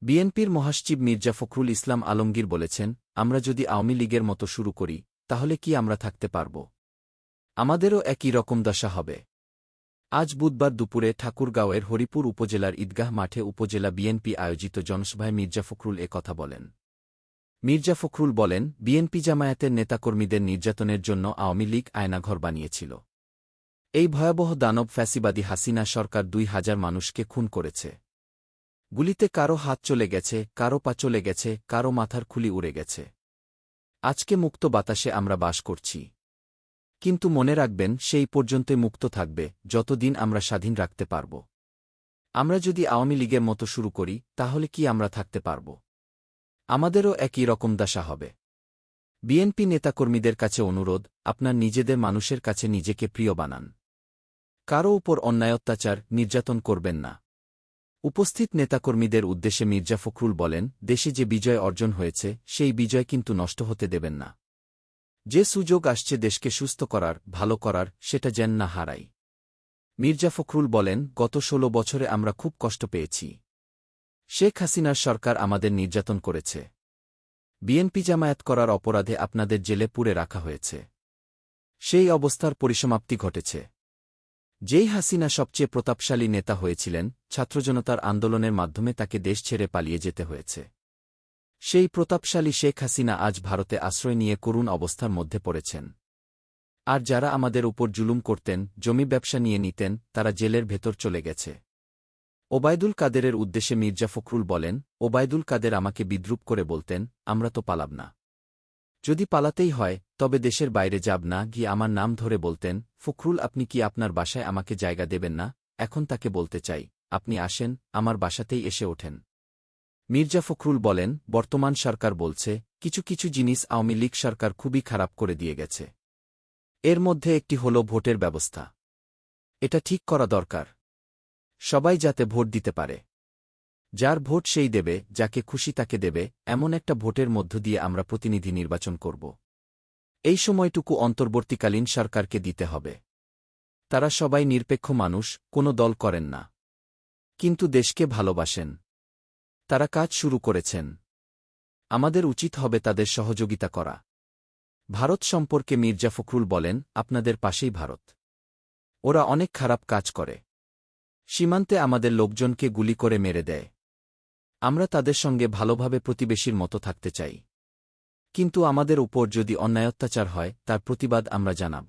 বিএনপির মহাসচিব মির্জা ফখরুল ইসলাম আলমগীর বলেছেন, আমরা যদি আওয়ামী লীগের মতো শুরু করি, তাহলে কি আমরা থাকতে পারব? আমাদেরও একই রকম দশা হবে। আজ বুধবার দুপুরে ঠাকুরগাঁওয়ের হরিপুর উপজেলার ঈদগাহ মাঠে উপজেলা বিএনপি আয়োজিত জনসভায় মির্জা ফখরুল কথা বলেন। মির্জা ফখরুল বলেন, বিএনপি জামায়াতের নেতাকর্মীদের নির্যাতনের জন্য আওয়ামী লীগ আয়নাঘর বানিয়েছিল। এই ভয়াবহ দানব ফ্যাসিবাদী হাসিনা সরকার ২,০০০ মানুষকে খুন করেছে। গুলিতে কারো হাত চলে গেছে, কারো পা চলে গেছে, কারো মাথার খুলি উড়ে গেছে। আজকে মুক্ত বাতাসে আমরা বাস করছি। কিন্তু মনে রাখবেন, সেই পর্যন্তই মুক্ত থাকবে যতদিন আমরা স্বাধীন রাখতে পারব। আমরা যদি আওয়ামী লীগের মতো শুরু করি, তাহলে কি আমরা থাকতে পারব? আমাদেরও একই রকম দশা হবে। বিএনপি নেতাকর্মীদের কাছে অনুরোধ, আপনার নিজেদের মানুষের কাছে নিজেকে প্রিয় বানান। কারও উপর অন্যায় অত্যাচার, নির্যাতন করবেন না। উপস্থিত নেতাকর্মীদের উদ্দেশ্যে মির্জা ফখরুল বলেন, দেশে যে বিজয় অর্জন হয়েছে, সেই বিজয় কিন্তু নষ্ট হতে দেবেন না। যে সুযোগ আসছে দেশকে সুস্থ করার, ভালো করার, সেটা যেন না হারাই। মির্জা ফখরুল বলেন, গত ১৬ বছরে আমরা খুব কষ্ট পেয়েছি। শেখ হাসিনার সরকার আমাদের নির্যাতন করেছে। বিএনপি জামায়াত করার অপরাধে আপনাদের জেলে পুরে রাখা হয়েছে। সেই অবস্থার পরিসমাপ্তি ঘটেছে। যেই হাসিনা সবচেয়ে প্রতাপশালী নেতা হয়েছিলেন, ছাত্রজনতার আন্দোলনের মাধ্যমে তাকে দেশ ছেড়ে পালিয়ে যেতে হয়েছে। সেই প্রতাপশালী শেখ হাসিনা আজ ভারতে আশ্রয় নিয়ে করুণ অবস্থার মধ্যে পড়েছেন। আর যারা আমাদের উপর জুলুম করতেন, জমি ব্যবসা নিয়ে নিতেন, তারা জেলের ভেতর চলে গেছে। ওবায়দুল কাদেরের উদ্দেশ্যে মির্জা ফখরুল বলেন, ওবায়দুল কাদের আমাকে বিদ্রূপ করে বলতেন, আমরা তো পালাব না। যদি পালাতেই হয়, তবে দেশের বাইরে যাব না। গিয়ে আমার নাম ধরে বলতেন, ফখরুল, আপনি কি আপনার বাসায় আমাকে জায়গা দেবেন না? এখন তাকে বলতে চাই, আপনি আসেন, আমার বাসাতেই এসে ওঠেন। মির্জা ফখরুল বলেন, বর্তমান সরকার বলছে, কিছু কিছু জিনিস আওয়ামী লীগ সরকার খুবই খারাপ করে দিয়ে গেছে। এর মধ্যে একটি হল ভোটের ব্যবস্থা। এটা ঠিক করা দরকার। সবাই যাতে ভোট দিতে পারে। যার ভোট সেই দেবে, যাকে খুশি তাকে দেবে, এমন একটা ভোটের মধ্য দিয়ে আমরা প্রতিনিধি নির্বাচন করব। এই সময়টুকু অন্তর্বর্তীকালীন সরকারকে দিতে হবে। তারা সবাই নিরপেক্ষ মানুষ, কোনো দল করেন না। কিন্তু দেশকে ভালোবাসেন। তারা কাজ শুরু করেছেন। আমাদের উচিত হবে তাদের সহযোগিতা করা। ভারত সম্পর্কে মির্জা ফখরুল বলেন, আপনাদের পাশেই ভারত। ওরা অনেক খারাপ কাজ করে। সীমান্তে আমাদের লোকজনকে গুলি করে মেরে দেয়। আমরা তাদের সঙ্গে ভালোভাবে প্রতিবেশীর মতো থাকতে চাই। কিন্তু আমাদের উপর যদি অন্যায় অত্যাচার হয়, তার প্রতিবাদ আমরা জানাব।